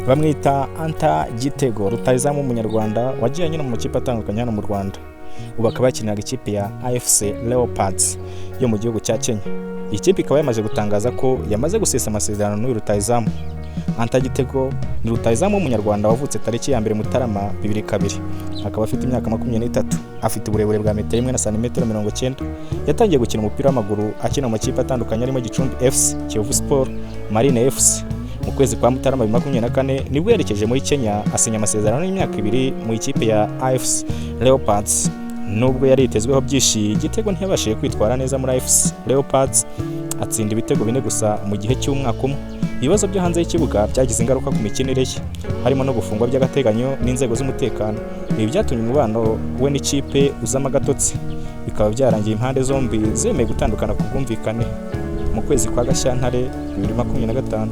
bamwita Anta Gitego, rutahizamu w'umunyarwanda wagiye anyura mu makipe atandukanye hano mu Rwanda. Ubu akaba yakiniraga ikipe ya AFC Leopards yo mu gihugu cya Kenya. Iyi kipe ikaba yamaze gutangaza ko yamaze gusesa amasezerano n'uyu rutahizamu. Anta Gitego ni rutahizamu w'umunyarwanda wavutse tariki ya 1 Mutarama 2002. Akaba afite imyaka 23, afite uburebure bwa metero 1 na santimetero 90. Yatangiye gukina umupira w'amaguru akina mu makipe atandukanye arimo Gicumbi FC, Kiyovu Sport, Marine FC. Mu kwezi kwa Mutarama 2024 nibwo yerekeje muri Kenya asinya amasezerano y'imyaka 2 mu ikipe ya AFC Leopards. Nubwo yari yitezweho byinshi, Gitego ntiyabashije kwitwara neza muri AFC Leopards, atsinda ibitego 4 gusa mu gihe cy'umwaka umwe. Ibibazo byo hanze y'ikibuga byagize ingaruka ku mikinire ye, harimo no gufungwa by'agateganyo n'inzego z'umutekano. Ibi byatumye umubano we n'ikipe uzama gatotsi, bikaba byarangiye impande zombi zemeye gutandukana ku bwumvikane mu kwezi kwa Gashyantare 2025.